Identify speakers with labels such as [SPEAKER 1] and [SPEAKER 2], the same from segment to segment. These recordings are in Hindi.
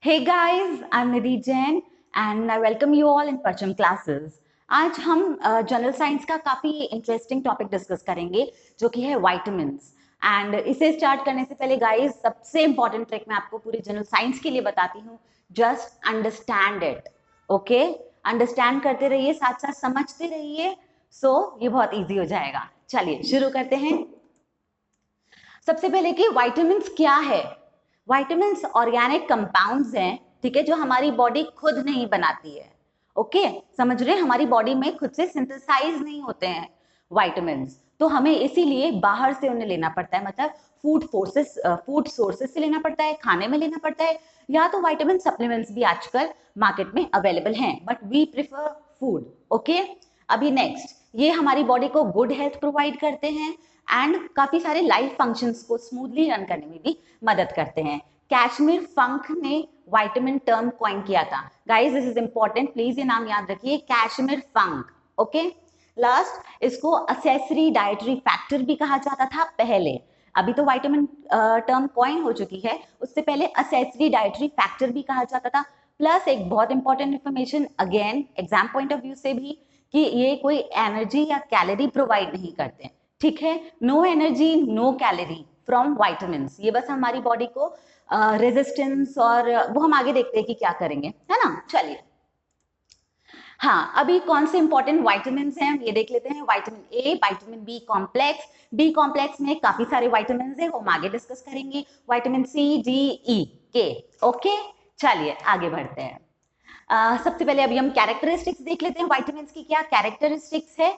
[SPEAKER 1] Hey guys, I'm Nidhi Jain and I welcome you all in Pacham classes. आज हम जनरल साइंस का काफी इंटरेस्टिंग टॉपिक डिस्कस करेंगे जो कि है वाइटामिन्स। एंड इसे स्टार्ट करने से पहले गाइस सबसे इंपॉर्टेंट ट्रिक मैं आपको पूरी जनरल साइंस के लिए बताती हूँ। Just understand it. Okay, understand करते रहिए, साथ साथ समझते रहिए। सो ये बहुत इजी हो जाएगा। चलिए शुरू करते हैं। सबसे पहले कि वाइटामिन्स क्या है। वाइटामिन्स ऑर्गेनिक कंपाउंड्स हैं, ठीक है, जो हमारी बॉडी खुद नहीं बनाती है। ओके, समझ रहे हैं, हमारी बॉडी में खुद से सिंथेसाइज नहीं होते हैं वाइटामिन्स, तो हमें इसीलिए बाहर से उन्हें लेना पड़ता है। मतलब फूड सोर्सेस से लेना पड़ता है, खाने में लेना पड़ता है, या तो वाइटामिन सप्लीमेंट्स भी आजकल मार्केट में अवेलेबल हैं, but we prefer food. Okay, अभी नेक्स्ट, ये हमारी बॉडी को गुड हेल्थ प्रोवाइड करते हैं एंड काफी सारे लाइफ फंक्शंस को स्मूथली रन करने में भी मदद करते हैं। कैशमीर फंक ने वाइटामिन टर्म कॉइन किया था। Guys this is important, please ये नाम याद रखिए, कैशमीर फंक। ओके, लास्ट, इसको असेसरी डाइटरी फैक्टर भी कहा जाता था पहले। अभी तो वाइटामिन टर्म कॉइन हो चुकी है, उससे पहले असेसरी डाइटरी फैक्टर भी कहा जाता था। प्लस एक बहुत important information, again exam point of view से भी, कि ये कोई एनर्जी या कैलोरी प्रोवाइड नहीं करते। ठीक है, no energy no calorie from vitamin, ये बस हमारी बॉडी को रेजिस्टेंस और वो हम आगे देखते हैं कि क्या करेंगे, है ना। चलिए, हाँ, अभी कौन से इंपॉर्टेंट वाइटामिन हैं हम ये देख लेते हैं। Vitamin A, vitamin B complex, B complex में काफी सारे वाइटामिन है, वो हम आगे डिस्कस करेंगे। विटामिन सी, डी, ई, के। ओके, चलिए आगे बढ़ते हैं। सबसे पहले अभी हम कैरेक्टरिस्टिक्स देख लेते हैं। वाइटामिन की क्या कैरेक्टरिस्टिक्स है।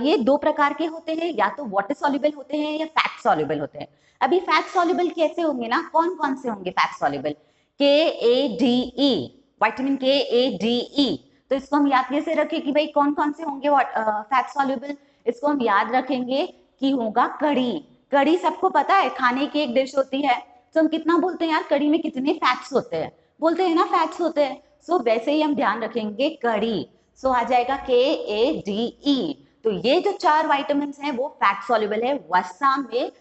[SPEAKER 1] ये दो प्रकार के होते हैं, या तो वाटर सॉल्युबल होते हैं या फैट सॉल्युबल होते हैं। अभी फैट सॉल्युबल कैसे होंगे ना, कौन कौन से होंगे फैट सॉल्युबल? के, ए, डी, ई, विटामिन के, ए, डी, ई। तो इसको हम याद कैसे रखें कि भाई कौन कौन से होंगे फैट सॉल्युबल? इसको हम याद रखेंगे कि होगा कड़ी। कड़ी सबको पता है, खाने की एक डिश होती है, तो हम कितना बोलते हैं यार, कड़ी में कितने फैट्स होते हैं, बोलते हैं ना फैट्स होते हैं। सो वैसे ही हम ध्यान रखेंगे कड़ी। सो आ जाएगा के, ए, डी, ई। तो ये जो चार वाइटामिन हैं वो फैट सॉल्युबल है, वसा में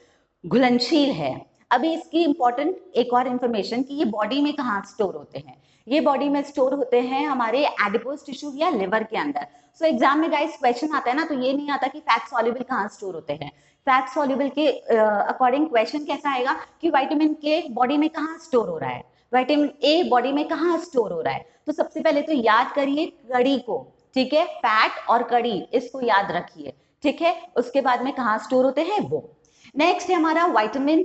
[SPEAKER 1] घुलनशील है। अभी इसकी इंपॉर्टेंट एक और इंफॉर्मेशन कि ये बॉडी में कहाँ स्टोर होते हैं। ये बॉडी में स्टोर होते हैं हमारे एडिपोज टिश्यू या लिवर के अंदर। सो एग्जाम में गाइस क्वेश्चन आता है ना, तो ये नहीं आता कि फैट सॉल्युबल कहाँ स्टोर होते हैं। फैट सॉल्युबल के अकॉर्डिंग क्वेश्चन कैसा आएगा कि विटामिन के बॉडी में कहाँ स्टोर हो रहा है, विटामिन ए बॉडी में कहाँ स्टोर हो रहा है। तो सबसे पहले तो याद करिए कड़ी को, ठीक है, फैट और कड़ी इसको याद रखिए, ठीक है। उसके बाद में कहाँ स्टोर होते हैं वो। नेक्स्ट है हमारा विटामिन,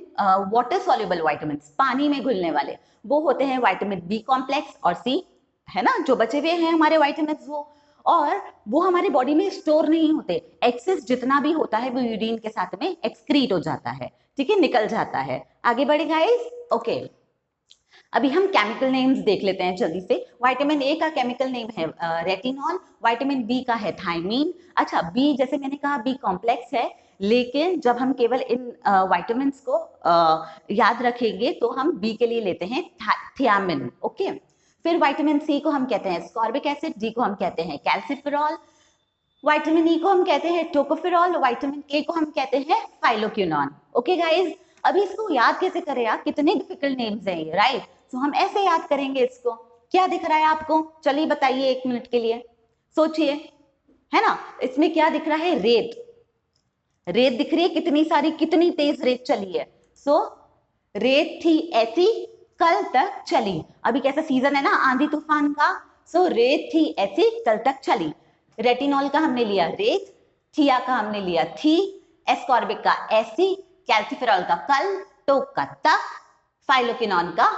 [SPEAKER 1] वाटर सॉल्युबल विटामिन, पानी में घुलने वाले, वो होते हैं विटामिन बी कॉम्प्लेक्स और सी, है ना, जो बचे हुए हैं हमारे विटामिन वो। और वो हमारे बॉडी में स्टोर नहीं होते, एक्सेस जितना भी होता है वो यूरिन के साथ में एक्सक्रीट हो जाता है, ठीक है, निकल जाता है। आगे बढ़े गाइस। ओके, अभी हम केमिकल नेम्स देख लेते हैं जल्दी से। विटामिन ए का केमिकल नेम है रेटिनॉल, विटामिन बी का है थायमीन। अच्छा, बी जैसे मैंने कहा बी कॉम्प्लेक्स है, लेकिन जब हम केवल इन विटामिन को याद रखेंगे तो हम बी के लिए लेते हैं थियामिन। ओके, फिर विटामिन सी को हम कहते हैं स्कॉर्बिक एसिड, डी को हम कहते हैं कैल्सिफेरॉल, विटामिन ई को हम कहते हैं टोकोफेरॉल, विटामिन के को हम कहते हैं फाइलोक्विनोन। ओके गाइस, अभी इसको याद कैसे करें यार, कितने डिफिकल्ट नेम्स हैं ये, राइट। तो हम ऐसे याद करेंगे इसको। क्या दिख रहा है आपको, चलिए बताइए एक मिनट के लिए, सोचिए, है ना। इसमें क्या दिख रहा है, रेत। रेत दिख रही है कितनी सारी, कितनी तेज रेत चली है। सो रेत थी ऐसी कल तक चली। अभी कैसा सीजन है ना आंधी तूफान का। सो रेत थी ऐसी कल तक चली। रेटिनॉल का हमने लिया रेत, थिया का हमने लिया थी, एस्कॉर्बिक का ऐसी, कैल्सिफेरॉल का कल, टोक का तक, फाइलोकिनॉन का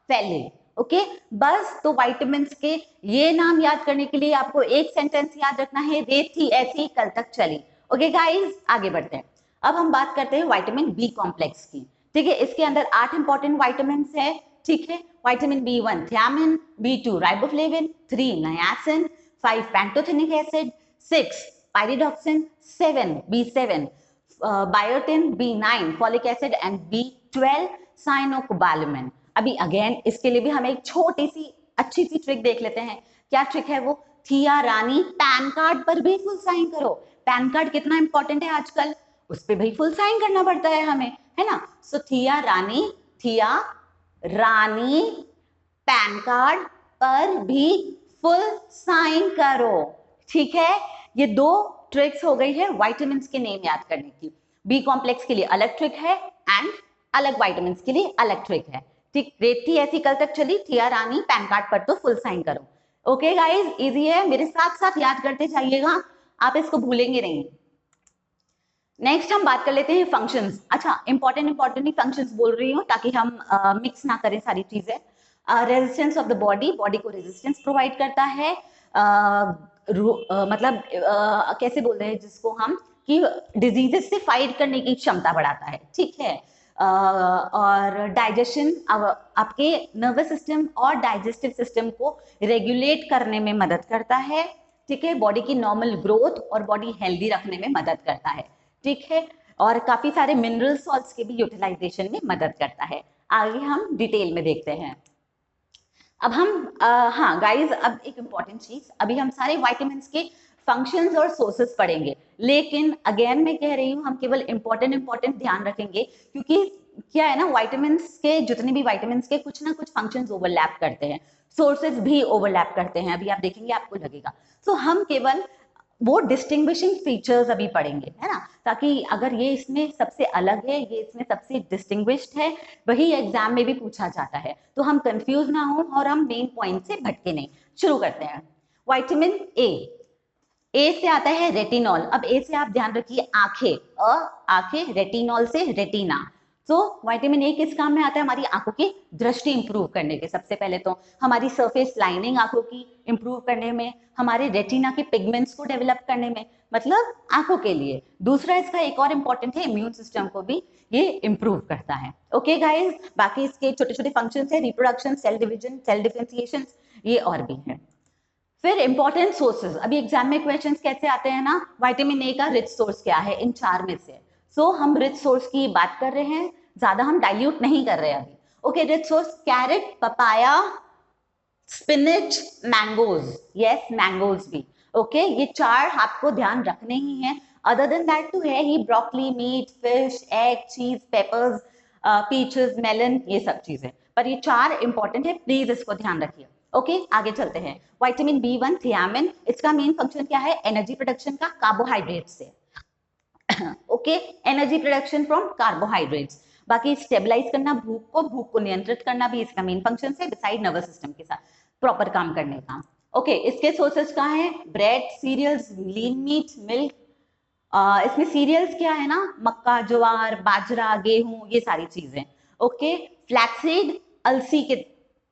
[SPEAKER 1] पहले। ओके, बस तो विटामिन के ये नाम याद करने के लिए आपको एक सेंटेंस याद रखना है, रेत थी ऐसी कल तक चली। ओके गाइस, आगे बढ़ते हैं। अब हम बात करते हैं विटामिन बी कॉम्प्लेक्स की, ठीक है। इसके अंदर 8 इंपॉर्टेंट विटामिन है, ठीक है। Vitamin B one thiamine, B two riboflavin, 3 niacin, 5 pantothenic acid, 6 pyridoxine, 7 B7 biotin, B9 folic acid and B12 cyanocobalamin. अभी अगेन इसके लिए भी हम एक छोटी सी अच्छी सी ट्रिक देख लेते हैं। क्या ट्रिक है वो? थिया रानी पैन कार्ड पर भी फुल साइन करो। पैन कार्ड कितना इंपॉर्टेंट है आजकल, उस पर भाई फुल साइन करना पड़ता है हमें, है ना। सो थिया रानी, थिया रानी पैन कार्ड पर भी फुल साइन करो। ठीक है, ये दो ट्रिक्स हो गई है विटामिन्स के नेम याद करने की। बी कॉम्प्लेक्स के लिए अलग ट्रिक है एंड अलग विटामिन्स के लिए अलग ट्रिक है। ठीक, रेत थी ऐसी कल तक चली, थिया रानी पैन कार्ड पर तो फुल साइन करो। ओके गाइज, इजी है, मेरे साथ साथ याद करते जाइएगा, आप इसको भूलेंगे नहीं। नेक्स्ट हम बात कर लेते हैं फंक्शंस। अच्छा, इंपॉर्टेंट ही फंक्शंस बोल रही हूँ ताकि हम मिक्स ना करें सारी चीजें। Resistance of the body, body को रेजिस्टेंस प्रोवाइड करता है। मतलब कैसे बोल रहे हैं जिसको हम, कि डिजीजेस से फाइट करने की क्षमता बढ़ाता है। ठीक है, और डाइजेशन, आपके नर्वस सिस्टम और डाइजेस्टिव सिस्टम को रेगुलेट करने में मदद करता है। ठीक है, बॉडी की नॉर्मल ग्रोथ और बॉडी हेल्दी रखने में मदद करता है। ठीक है, और काफी सारे मिनरल सॉल्ट्स के भी यूटिलाइजेशन में मदद करता है। आगे हम डिटेल में देखते हैं। अब हम हाँ गाइज, अब एक इम्पॉर्टेंट चीज, अभी हम सारे विटामिन्स के फंक्शंस और सोर्सेस पढ़ेंगे, लेकिन अगेन मैं कह रही हूँ हम केवल इंपॉर्टेंट ध्यान रखेंगे, क्योंकि क्या है ना, विटामिन्स के जितने भी विटामिन्स के कुछ ना कुछ फंक्शंस ओवरलैप करते हैं, सोर्सेज भी ओवरलैप करते हैं, अभी आप देखेंगे आपको लगेगा। तो हम केवल वो डिस्टिंग्विशिंग फीचर्स अभी पढ़ेंगे, है ना, ताकि अगर ये इसमें सबसे अलग है, ये इसमें सबसे डिस्टिंग्विश्ड है, वही एग्जाम में भी पूछा जाता है, तो हम कंफ्यूज ना हो और हम मेन पॉइंट से भटके नहीं। शुरू करते हैं। विटामिन ए से आता है रेटिनॉल। अब ए से आप ध्यान रखिए, आंखें, आंखें, रेटिनॉल से रेटिना। तो विटामिन ए किस काम में आता है? हमारी आंखों की दृष्टि इंप्रूव करने के, सबसे पहले तो हमारी सरफेस लाइनिंग आंखों की इंप्रूव करने में, हमारे रेटिना के पिगमेंट्स को डेवलप करने में, मतलब आंखों के लिए। दूसरा इसका एक और इम्पोर्टेंट है, इम्यून सिस्टम को भी ये इंप्रूव करता है। ओके गाइज, बाकी इसके छोटे छोटे फंक्शंस है, reproduction, cell division, cell differentiation, ये और भी है। फिर इंपॉर्टेंट सोर्सेज, अभी एग्जाम में क्वेश्चंस कैसे आते हैं ना, विटामिन ए का रिच सोर्स क्या है इन चार में से? सो हम रिच सोर्स की बात कर रहे हैं, ज्यादा हम डाइल्यूट नहीं कर रहे हैं अभी। Okay, rich source carrot, papaya, spinach, mangoes, yes mangoes भी। ओके, ये चार आपको ध्यान रखने ही हैं। अदर देन दैट तो है ही ब्रोकली, मीट, फिश, एग, चीज, पेपर्स, पीचेस, मेलन, ये सब चीजें, पर ये चार इंपॉर्टेंट है, प्लीज इसको ध्यान रखिए। ओके, आगे चलते हैं। विटामिन B1 थियामिन, इसका मेन फंक्शन क्या है? एनर्जी प्रोडक्शन का कार्बोहाइड्रेट से। Okay, energy production from carbohydrates. बाकी स्टेबलाइज करना भूख को नियंत्रित करना भी इसका मेन फंक्शन है, बिसाइड नर्वस सिस्टम के साथ प्रॉपर काम करने का। ओके, इसके सोर्सेस कहाँ है? Bread, cereals, lean meat, milk. इसमें सीरियल्स क्या है ना, मक्का, ज्वार, बाजरा, गेहूं, ये सारी चीजें। ओके, फ्लैक्सीड, अलसी के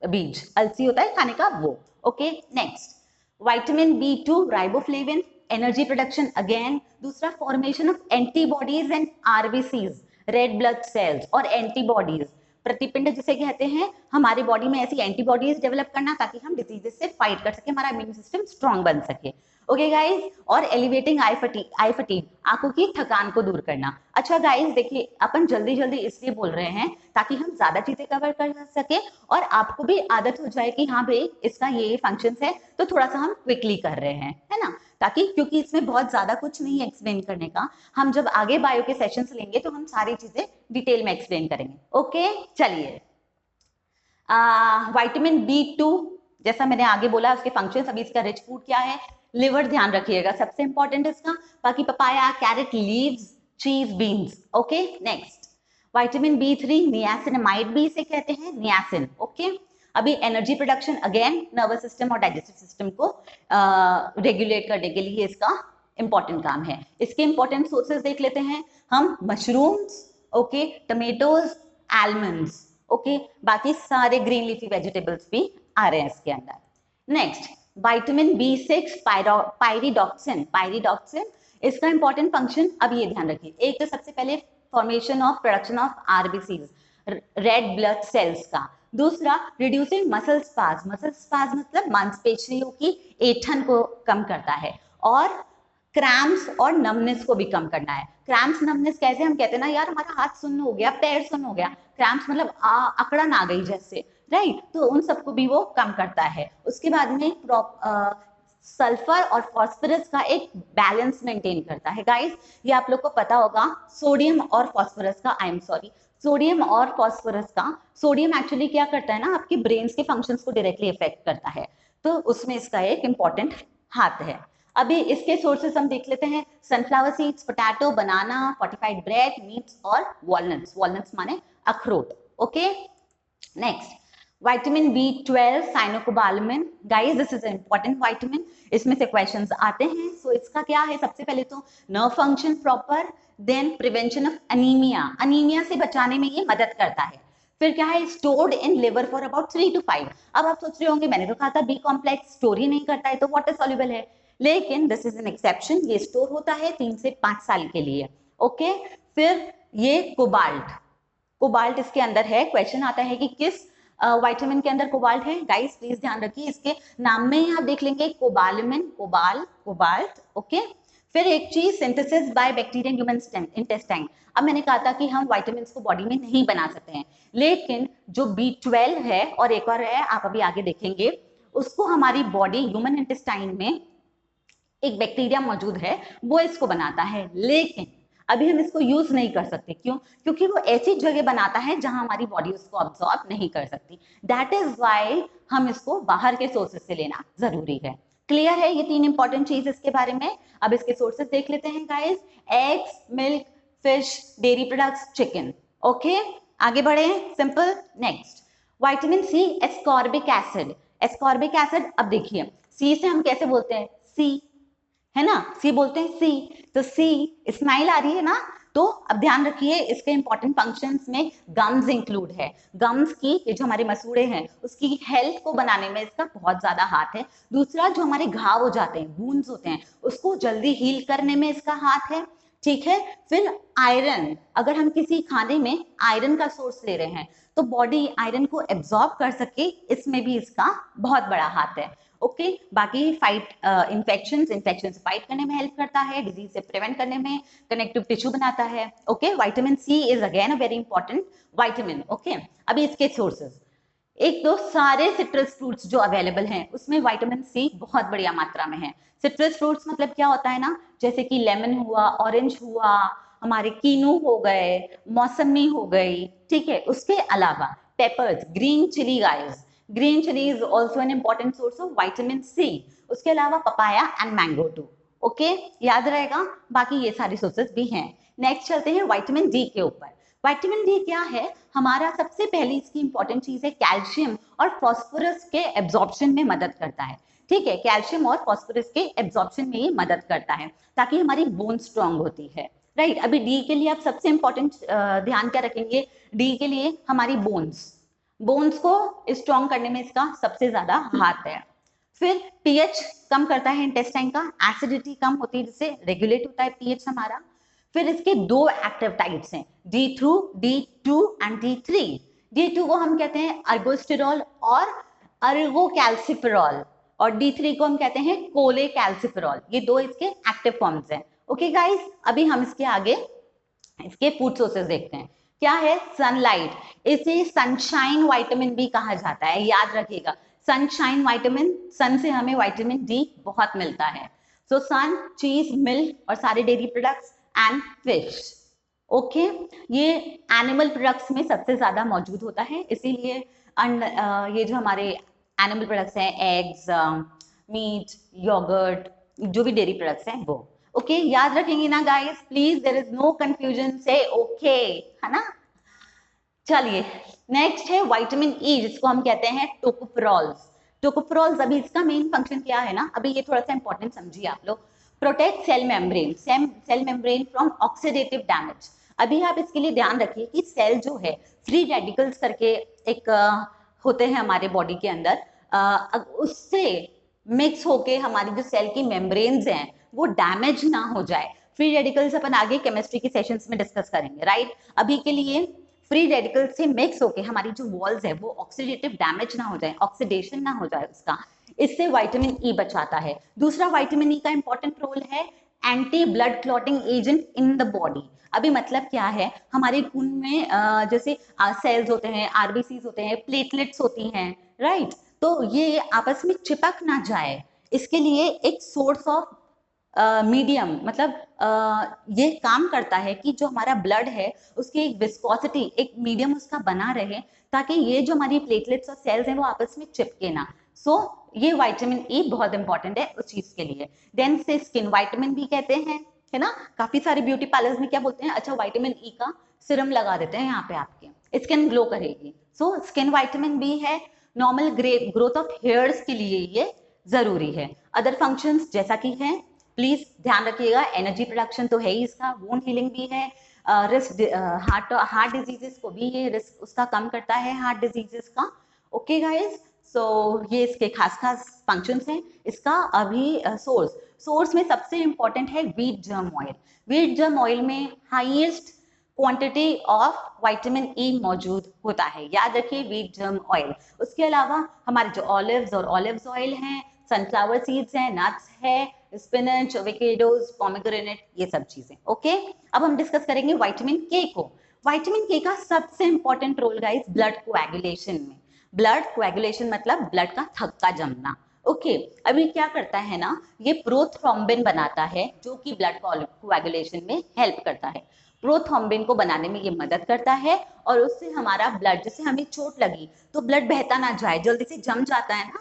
[SPEAKER 1] बीज, अलसी होता है खाने का वो। Okay, next vitamin B2 riboflavin, energy production again. दूसरा formation of antibodies and RBCs, red blood cells और एंटीबॉडीज, प्रतिपिंड जिसे कहते हैं, हमारी बॉडी में ऐसी एंटीबॉडीज डेवलप करना ताकि हम डिजीजेस से फाइट कर सके, हमारा इम्यून सिस्टम स्ट्रांग बन सके। ओके गाइज, और एलिवेटिंग आई फटीग, आंखों की थकान को दूर करना। अच्छा गाइज देखिए, अपन जल्दी जल्दी इसलिए बोल रहे हैं ताकि हम ज्यादा चीजें कवर कर सके और आपको भी आदत हो जाए कि हाँ भाई इसका ये फंक्शंस है, तो थोड़ा सा हम क्विकली कर रहे हैं, है ना, ताकि, क्योंकि इसमें बहुत ज्यादा कुछ नहीं है एक्सप्लेन करने का, हम जब आगे बायो के सेशंस लेंगे तो हम सारी चीजें डिटेल में एक्सप्लेन करेंगे। ओके, चलिए। विटामिन B2, जैसा मैंने आगे बोला उसके फंक्शंस, अभी इसका रिच फूड क्या है? लिवर, ध्यान रखिएगा सबसे इंपॉर्टेंट इसका। बाकी पपाया, कैरेट, लीव्स, चीज, beans. Okay, next vitamin B3 niacinamide भी इसे कहते हैं, नियासिन। ओके, अभी energy production again, nervous system और डाइजेस्टिव सिस्टम को रेगुलेट करने के लिए इसका इंपॉर्टेंट काम है। इसके इंपॉर्टेंट सोर्सेज देख लेते हैं हम, mushrooms, okay, tomatoes, almonds. Okay, बाकी सारे ग्रीन लीफी वेजिटेबल्स भी आ रहे हैं इसके अंदर। नेक्स्ट विटामिन B6 पायरिडॉक्सिन, इसका इंपॉर्टेंट फंक्शन, अब ये ध्यान रखिए, एक तो सबसे पहले formation of production of RBCs, red blood sales का। दूसरा रिड्यूसिंग मसल स्पाज्म, मतलब मांसपेशियों की ऐंठन को कम करता है, और क्रैम्प्स और नमनेस को भी कम करना है। क्रैम्प्स नमनेस कैसे? हम कहते हैं ना यार हमारा हाथ सुन्न हो गया, पैर सुन्न हो गया, क्रैम्प्स मतलब अकड़न आ गई जैसे, राइट, तो उन सबको भी वो कम करता है। उसके बाद में सल्फर और फॉस्फोरस का एक बैलेंस मेंटेन करता है। गाइस ये आप लोग को पता होगा, सोडियम और फॉस्फोरस का, आई एम सॉरी, सोडियम और फॉस्फोरस का, सोडियम एक्चुअली क्या करता है ना, आपके ब्रेन्स के फंक्शंस को डायरेक्टली इफेक्ट करता है, तो उसमें इसका एक इंपॉर्टेंट हाथ है। अभी इसके सोर्सेस हम देख लेते हैं, सनफ्लावर सीड्स, पोटैटो, बनाना, फोर्टिफाइड ब्रेड, मीट्स और वॉलनट्स, वॉलनट्स माने अखरोट। Okay, next vitamin B12 cyanocobalamin, guys this is important vitamin, इसमें से क्वेश्चंस आते हैं। सो इसका क्या है, सबसे पहले तो nerve function proper, then prevention of anaemia, anaemia से बचाने में ये मदद करता है। फिर क्या है, stored in liver for about 3 to 5। अब आप सोच रहे होंगे मैंने तो कहा था बी कॉम्प्लेक्स स्टोर ही नहीं करता है तो वाटर सॉल्युबल है, लेकिन दिस इज एन एक्सेप्शन, ये स्टोर होता है 3 से 5 साल के लिए। ओके, फिर ये कोबाल्ट, कोबाल्ट इसके अंदर है। क्वेश्चन आता है कि किस विटामिन के अंदर कोबाल्ट है, गाइस प्लीज ध्यान रखिए, इसके नाम में ही आप देख लेंगे कोबालामिन, कोबाल्ट। ओके, फिर एक चीज, synthesis by bacteria human intestine. अब मैंने कहा था कि हम विटामिन को बॉडी में नहीं बना सकते हैं, लेकिन जो B12 है और एक और है आप अभी आगे देखेंगे, उसको हमारी बॉडी ह्यूमन इंटेस्टाइन में एक बैक्टीरिया मौजूद है, वो इसको बनाता है, लेकिन अभी हम इसको यूज नहीं कर सकते। क्यों? क्योंकि वो ऐसी जगह बनाता है जहां हमारी बॉडी उसको अब्सॉर्ब नहीं कर सकती। दैट इज वाई हम इसको बाहर के सोर्सेस से लेना जरूरी है। क्लियर है ये 3 इंपॉर्टेंट चीज इसके बारे में। अब इसके सोर्सेस देख लेते हैं guys, eggs, milk, fish, dairy products, chicken. Okay, आगे बढ़े, simple. Next vitamin C, ascorbic acid, ascorbic acid. अब देखिए सी से हम कैसे बोलते हैं, सी है ना, सी बोलते हैं, सी, तो सी स्माइल आ रही है ना, तो अब ध्यान रखिए इसके इंपॉर्टेंट फंक्शंस में गम्स इंक्लूड है। गम्स की, ये जो हमारे मसूड़े हैं उसकी हेल्थ को बनाने में इसका बहुत ज्यादा हाथ है। दूसरा, जो हमारे घाव हो जाते हैं, वुंड्स होते हैं, उसको जल्दी हील करने में इसका हाथ है। ठीक है, फिर आयरन, अगर हम किसी खाने में आयरन का सोर्स ले रहे हैं तो बॉडी आयरन को एब्जॉर्ब कर सके, इसमें भी इसका बहुत बड़ा हाथ है। ओके, बाकी फाइट इन्फेक्शन से फाइट करने में हेल्प करता है, डिजीज से प्रिवेंट करने में, कनेक्टिव टिश्यू बनाता है। Okay, vitamin C is again a very important vitamin. Okay, अभी इसके सोर्सेज, एक तो सारे सिट्रस फ्रूट्स जो अवेलेबल हैं उसमें विटामिन C बहुत बढ़िया मात्रा में है। सिट्रस फ्रूट्स मतलब क्या होता है ना, जैसे कि लेमन हुआ, ऑरेंज हुआ, हमारे कीनू हो गए, मौसमी हो गई। ठीक है, उसके अलावा peppers, green chili guys, green chili is also an important source of vitamin C। उसके अलावा papaya and mango too. Okay, याद रहेगा, बाकी ये सारे सोर्सेस भी हैं। नेक्स्ट चलते हैं विटामिन D के ऊपर। विटामिन D क्या है, हमारा सबसे पहली इसकी इंपॉर्टेंट चीज है कैल्शियम और फास्फोरस के एब्जॉर्प्शन में मदद करता है। ठीक है, कैल्शियम और फास्फोरस के एब्जॉर्प्शन में ये मदद करता है ताकि हमारी बोन स्ट्रांग होती है। राइट, अभी डी के लिए आप सबसे इंपॉर्टेंट ध्यान क्या रखेंगे, डी के लिए हमारी बोन्स, बोन्स को स्ट्रांग करने में इसका सबसे ज्यादा हाथ है। फिर पीएच कम करता है इंटेस्टाइन का, एसिडिटी कम होती है जिससे रेगुलेट होता है पीएच हमारा। फिर इसके 2 एक्टिव टाइप्स हैं, D2 एंड D3। D2 को हम कहते हैं अर्गोस्टेरॉल और अर्गोकैल्सिफेरॉल, और D3 को हम कहते हैं कोलेकैल्सिफेरॉल। ये 2 इसके एक्टिव फॉर्म्स हैं। ओके गाइस, अभी हम इसके आगे इसके फूड सोर्सेस देखते हैं। क्या है, सनलाइट, इसे सनशाइन विटामिन भी कहा जाता है, याद रखिएगा, सनशाइन विटामिन, सन से हमें विटामिन D बहुत मिलता है। सो सन, चीज, मिल्क और सारे dairy products and fish. Okay, ये एनिमल प्रोडक्ट्स में सबसे ज्यादा मौजूद होता है, इसीलिए ये जो हमारे एनिमल प्रोडक्ट्स हैं, एग्स, मीट, योगर्ट, जो भी डेयरी प्रोडक्ट्स हैं वो। ओके, याद रखेंगे ना guys, please, there is no confusion, से ओके, है ना। चलिए, नेक्स्ट है विटामिन E, जिसको हम कहते हैं टोकोफेरॉल्स। टोकोफेरॉल्स, अभी इसका मेन फंक्शन क्या है ना, अभी ये थोड़ा सा इंपॉर्टेंट समझिए आप लोग। Protect cell membrane from oxidative damage. अभी आप इसके लिए ध्यान रखिए कि सेल जो है, फ्री रेडिकल्स करके एक होते हैं हमारे बॉडी के अंदर, उससे मिक्स होके हमारी जो सेल की मेम्ब्रेन्स हैं वो डैमेज ना हो जाए। फ्री रेडिकल्स अपन आगे केमिस्ट्री के सेशंस में डिस्कस करेंगे, राइट। अभी के लिए फ्री रेडिकल से मिक्स होके हमारी जो वॉल्स है वो ऑक्सीडेटिव डैमेज ना हो जाए, ऑक्सीडेशन ना हो जाए उसका, इससे विटामिन E बचाता है। दूसरा विटामिन E का इंपॉर्टेंट रोल है anti blood clotting agent in the body. अभी मतलब क्या है, हमारे खून में जैसे सेल्स होते हैं, आरबीसीज होते हैं, प्लेटलेट्स होती हैं, राइट, तो ये आपस में चिपक ना जाए, इसके लिए एक सोर्स ऑफ मीडियम, मतलब ये काम करता है कि जो हमारा ब्लड है उसकी एक विस्कोसिटी, एक मीडियम उसका बना रहे, ताकि ये जो हमारी प्लेटलेट्स और सेल्स हैं वो आपस में चिपके ना। सो ये विटामिन ई बहुत इंपॉर्टेंट है उस चीज के लिए। देन से स्किन विटामिन भी कहते हैं, है ना, काफी सारे ब्यूटी पार्लर्स में क्या बोलते हैं, अच्छा विटामिन ई का सिरम लगा देते हैं यहाँ पे, आपके स्किन ग्लो करेगी। सो स्किन विटामिन बी है, नॉर्मल ग्रोथ ऑफ हेयर्स के लिए ये जरूरी है। अदर फंक्शंस जैसा कि है, प्लीज ध्यान रखिएगा, एनर्जी प्रोडक्शन तो है ही इसका, वुंड हीलिंग भी है, रिस्क हार्ट डिजीजेस को भी ये रिस्क उसका कम करता है, हार्ट डिजीजेस का। ओके गाइस, सो ये इसके खास खास फंक्शंस हैं। इसका अभी सोर्स में सबसे इंपॉर्टेंट है wheat germ oil. Wheat germ oil में highest quantity of vitamin E मौजूद होता है, याद रखिए व्हीट जर्म ऑयल। उसके अलावा हमारे जो ऑलिव्स और ऑलिव्स ऑयल हैं, सनफ्लावर सीड्स हैं, नट्स है, स्पिनच, एवोकेडोज, पोमेग्रेनेट, ये सब चीजें। ओके, अब हम डिस्कस करेंगे विटामिन के को। विटामिन के का सबसे important role guys blood coagulation में। ब्लड कोएगुलेशन मतलब ब्लड का थक्का जमना। ओके, अभी क्या करता है ना, ये प्रोथ्रोम्बिन बनाता है जो कि ब्लड कोएगुलेशन में हेल्प करता है। प्रोथ्रोम्बिन को बनाने में ये मदद करता है, और उससे हमारा ब्लड, जैसे हमें चोट लगी तो ब्लड बहता ना जाए, जल्दी से जम जाता है ना,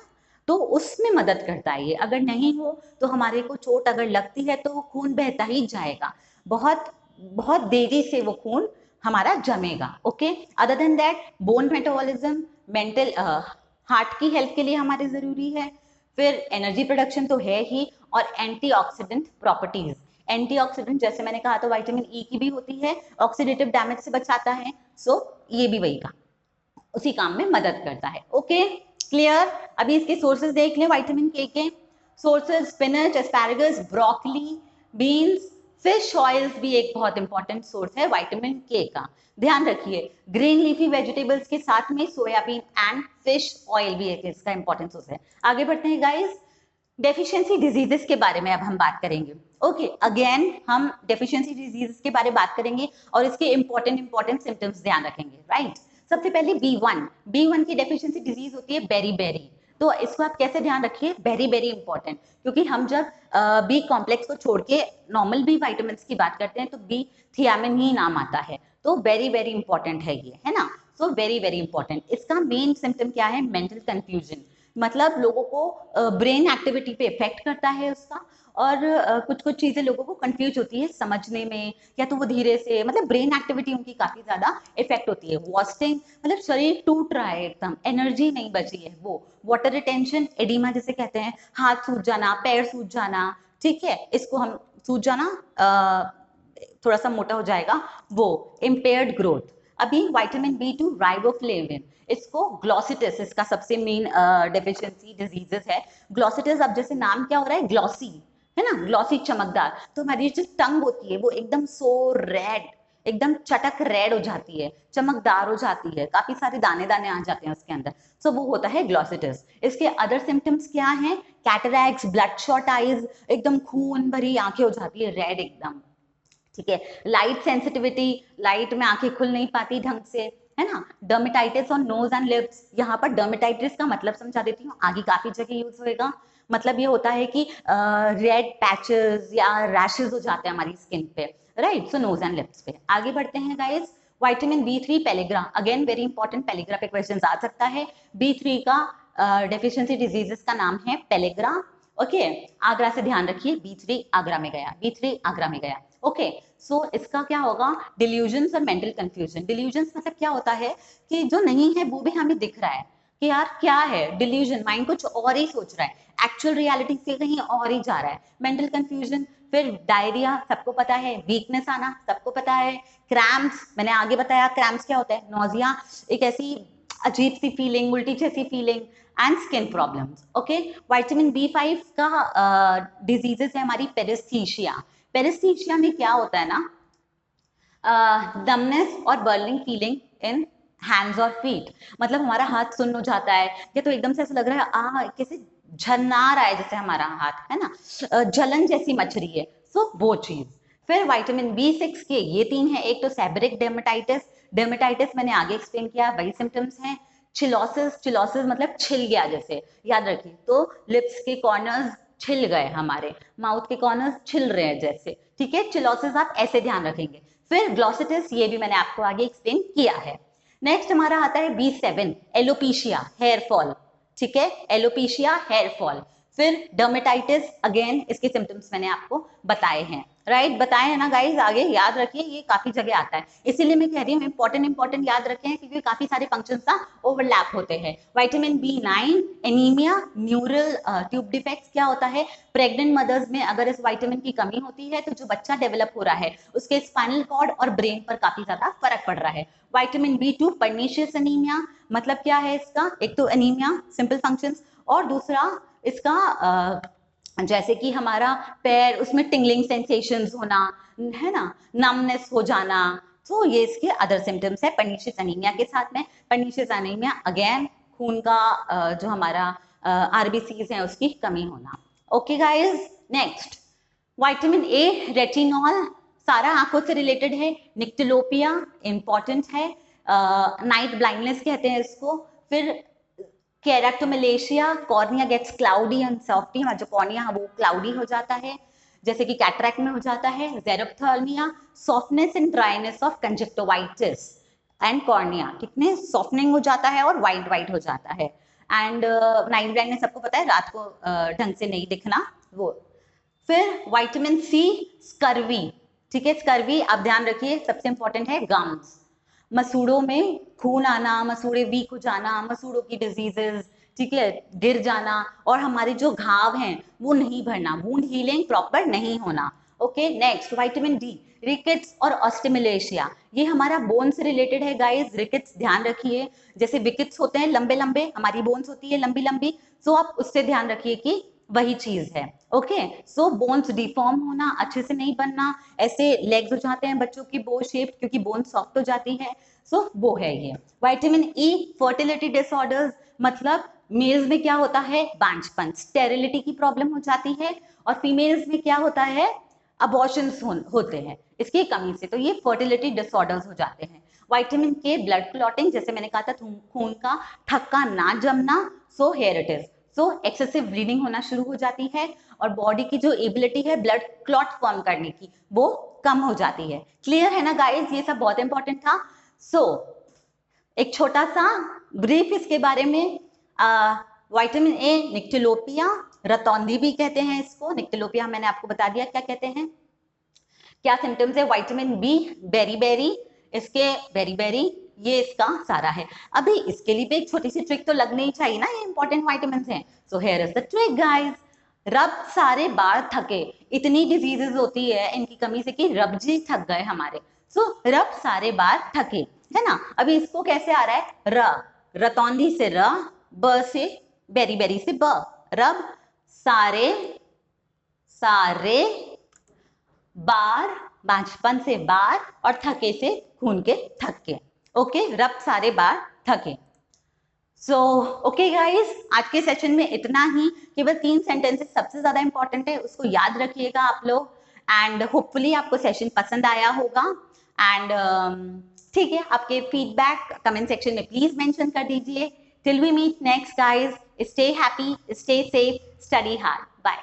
[SPEAKER 1] तो उसमें मदद करता है ये। अगर नहीं हो तो हमारे को चोट अगर लगती है तो वो खून बहता ही जाएगा, बहुत बहुत देरी से वो खून हमारा जमेगा। Okay, other than that bone metabolism, mental, heart की हेल्थ के लिए हमारे जरूरी है। फिर एनर्जी प्रोडक्शन तो है ही, और एंटीऑक्सीडेंट प्रॉपर्टीज। एंटीऑक्सीडेंट जैसे मैंने कहा तो विटामिन ई की भी होती है, ऑक्सीडेटिव डैमेज से बचाता है। सो ये भी वही का उसी काम में मदद करता है। Okay, clear. अभी इसके सोर्सेज देख लें विटामिन के sources, spinach, asparagus, broccoli, beans, fish oils भी एक बहुत इंपॉर्टेंट सोर्स है विटामिन के का। ध्यान रखिए, ग्रीन लीफी वेजिटेबल्स के साथ में सोयाबीन एंड फिश ऑयल भी एक इसका इंपॉर्टेंट सोर्स है। आगे बढ़ते हैं गाइस, डेफिशिएंसी डिजीजेस के बारे में अब हम बात करेंगे। ओके, अगेन हम डेफिशिएंसी डिजीजेस के बारे में बात करेंगे और इसके इंपॉर्टेंट सिम्टम्स ध्यान रखेंगे, राइट। सबसे पहले बी वन की डेफिशिएंसी डिजीज होती है बेरी। तो इसको आप कैसे ध्यान रखिए, वेरी इंपॉर्टेंट, क्योंकि हम जब बी कॉम्प्लेक्स को छोड़ के नॉर्मल बी वाइटामिन की बात करते हैं तो बी थियामिन ही नाम आता है, तो वेरी इंपॉर्टेंट है ये, है ना। So very important. इसका मेन सिम्टम क्या है, मेंटल कंफ्यूजन, मतलब लोगों को ब्रेन एक्टिविटी पे इफेक्ट करता है उसका, और कुछ चीजें लोगों को कंफ्यूज होती है समझने में, या तो वो धीरे से, मतलब ब्रेन एक्टिविटी उनकी काफी ज्यादा इफेक्ट होती है। वॉस्टिंग मतलब शरीर टूट रहा है एकदम, एनर्जी नहीं बची है वो। वाटर रिटेंशन, एडिमा जिसे कहते हैं, हाथ सूज जाना, पैर सूज जाना, ठीक है, इसको हम सूज जाना, थोड़ा सा मोटा हो जाएगा वो। Impaired growth. अभी विटामिन बी2 राइबोफ्लेविन, इसको ग्लॉसिटिस, इसका सबसे मेन डेफिशिएंसी डिजीजेस है ग्लॉसिटिस। अब जैसे नाम क्या हो रहा है, ग्लॉसी, है ना, ग्लॉसी चमकदार, तो हमारी जो टंग होती है वो एकदम सो रेड, एकदम चटक रेड हो जाती है, चमकदार हो जाती है, काफी सारे दाने दाने आ जाते हैं उसके अंदर, सो वो होता है ग्लॉसिटिस। इसके अदर सिम्टम्स क्या हैं, कैटरैक्ट्स, ब्लडशॉट आईज, एकदम खून भरी आंखें हो जाती है रेड एकदम, ठीक है। लाइट सेंसिटिविटी, लाइट में आंखें खुल नहीं पाती ढंग से, है ना। Dermatitis on nose and lips, यहाँ पर डर्मेटाइटिस का मतलब समझा देती हूँ, आगे काफी जगह यूज होएगा। मतलब ये होता है कि रेड पैचेस या रैशेस हो जाते हैं हमारी स्किन पे, right. So nose and lips पे। आगे बढ़ते हैं गाइस, विटामिन बी3 pellagra, again very important, pellagra पे क्वेश्चन आ सकता है। बी3 का डेफिशिएंसी डिजीजेस का नाम है पेलिग्रा। ओके, आगरा से ध्यान रखिए, बी3 आगरा में गया, बी3 आगरा में गया। ओके, सो इसका क्या होगा, डिल्यूजन्स और मेंटल कंफ्यूजन। डिल्यूजन्स मतलब क्या होता है कि जो नहीं है वो भी हमें दिख रहा है कि यार क्या है, डिल्यूजन, माइंड कुछ और ही सोच रहा है, एक्चुअल रियलिटी से कहीं और ही जा रहा है। Mental confusion. फिर डायरिया, सबको पता है, वीकनेस आना सबको पता है, क्रैम्प्स, मैंने आगे बताया क्रैम्प्स क्या होता है, नोजिया, एक ऐसी अजीब सी फीलिंग, उल्टी जैसी feeling, and skin problems. Okay, vitamin B five का डिजीजेस है हमारी पेरिस्थीशिया। पेरिस्थीशिया में क्या होता है ना, डमनेस और बर्निंग फीलिंग इन हैंड्स और फीट, मतलब हमारा हाथ सुन्न हो जाता है, या तो एकदम से ऐसा लग रहा है कैसे झन्ना रहा है जैसे हमारा हाथ, है ना, जलन जैसी मच रही है, सो वो चीज। फिर विटामिन बी6 के ये 3 है, एक तो सेबरिक डेर्मेटाइटिस, डेर्मेटाइटिस मैंने आगे एक्सप्लेन किया, वही सिम्टम्स हैं। चिलोसिस, चिलोसिस मतलब छिल गया जैसे, याद रखिए, तो लिप्स के कॉर्नर्स छिल गए, हमारे माउथ के कॉर्नर्स छिल रहे हैं जैसे, ठीक है, चिलोसिस आप ऐसे ध्यान रखेंगे। फिर ग्लॉसिटिस, ये भी मैंने आपको आगे एक्सप्लेन किया है। नेक्स्ट हमारा आता है B7, एलोपीशिया, हेयर फॉल, ठीक है, एलोपीशिया हेयर फॉल। फिर डर्मेटाइटिस, अगेन इसके सिम्टम्स मैंने आपको बताए हैं, राइट, बताए हैं ना गाइज, आगे याद रखिए, ये काफी जगह आता है, इसीलिए मैं कह रही हूँ इंपॉर्टेंट याद रखें, क्योंकि काफी सारे फंक्शंस का ओवरलैप होते हैं। Vitamin B9, anaemia, neural tube defects, क्या होता है, प्रेग्नेंट मदर्स में अगर इस विटामिन की कमी होती है तो जो बच्चा डेवलप हो रहा है उसके स्पाइनल कॉर्ड और ब्रेन पर काफी ज्यादा फर्क पड़ रहा है। विटामिन B2, पर्नीशियस एनीमिया, मतलब क्या है इसका, एक तो एनीमिया, सिंपल फंक्शंस, और दूसरा इसका जैसे कि हमारा पैर, उसमें टिंगलिंग सेंसेशंस होना, है ना, नमनेस हो जाना, तो ये इसके अदर सिम्टम्स है पर्नीशियस एनीमिया के साथ में। पर्नीशियस एनीमिया अगेन खून का जो हमारा आरबीसीज है उसकी कमी होना। Okay guys, next vitamin A, retinol, सारा आंखों से रिलेटेड है। निक्टिलोपिया इंपॉर्टेंट है, नाइट ब्लाइंडनेस कहते हैं इसको। फिर keratomalacia, cornea gets cloudy and softy, जो कॉर्निया है वो क्लाउडी हो जाता है, जैसे कि कैटरैक्ट में हो जाता है। Xerophthalmia, softness and dryness of conjunctivitis and cornea, कितने सॉफ्टनिंग हो जाता है और वाइट हो जाता है। एंड नाइट ब्लाइंडनेस सबको पता है, रात को ढंग से नहीं दिखना वो। फिर विटामिन सी, स्कर्वी, ठीक है, स्कर्वी आप ध्यान रखिए, सबसे इंपॉर्टेंट है गम्स, मसूड़ों में खून आना, मसूड़े वीक हो जाना, मसूड़ों की डिजीजेस, ठीक है, गिर जाना, और हमारे जो घाव हैं वो नहीं भरना, वुंड हीलिंग प्रॉपर नहीं होना। Okay, next vitamin D, rickets और ऑस्टिमुलेशिया, ये हमारा बोन से रिलेटेड है गाइस। रिकेट्स ध्यान रखिए, जैसे विकेट्स होते हैं लंबे लंबे, हमारी बोन्स होती है लंबी लंबी, सो आप उससे ध्यान रखिए कि वही चीज है। ओके, सो बोन्स डिफॉर्म होना, अच्छे से नहीं बनना, ऐसे लेग्स हो जाते हैं बच्चों की बो शेप, क्योंकि बोन सॉफ्ट हो जाती है, सो वो है ये। विटामिन ई, फर्टिलिटी डिसऑर्डर्स, मतलब मेल्स में क्या होता है, बांझपन, स्टेरिलिटी की प्रॉब्लम हो जाती है, और फीमेल्स में क्या होता है, अबॉर्शंस होते हैं इसकी कमी से, तो ये फर्टिलिटी डिसऑर्डर्स हो जाते हैं। विटामिन के, ब्लड क्लॉटिंग, जैसे मैंने कहा था खून का थक्का ना जमना, so here it is, so excessive bleeding होना शुरू हो जाती है, और बॉडी की जो एबिलिटी है ब्लड क्लॉट फॉर्म करने की वो कम हो जाती है। क्लियर है ना गाइस, ये सब बहुत इंपॉर्टेंट था। सो एक छोटा सा ब्रीफ इसके बारे में, विटामिन ए, निक्टिलोपिया, रतौंधी भी कहते हैं इसको, निक्टिलोपिया मैंने आपको बता दिया क्या कहते हैं, क्या सिम्टम्स है। विटामिन बी, बेरी, इसके बेरी, ये इसका सारा है। अभी इसके लिए भी एक छोटी सी ट्रिक तो लगनी ही चाहिए ना, ये इंपॉर्टेंट विटामिन हैं, so here is the trick guys. रब सारे बाल थके, इतनी डिजीजेस होती है इनकी कमी से कि रब जी थक गए हमारे, सो रब सारे बाल थके, है ना। अभी इसको कैसे आ रहा है, रतौंधी से र, ब से बेरी से ब, रब सारे बार, बांझपन से बार, और थके से खून के थके। ओके, रब सारे बार थके। सो ओके गाइस, आज के सेशन में इतना ही, केवल 3 सेंटेंसेस सबसे ज्यादा इंपॉर्टेंट है, उसको याद रखिएगा आप लोग, एंड होपफुली आपको सेशन पसंद आया होगा। एंड ठीक है, आपके फीडबैक कमेंट सेक्शन में प्लीज मेंशन कर दीजिए। Till we meet next guys, stay happy, stay safe, study hard, bye.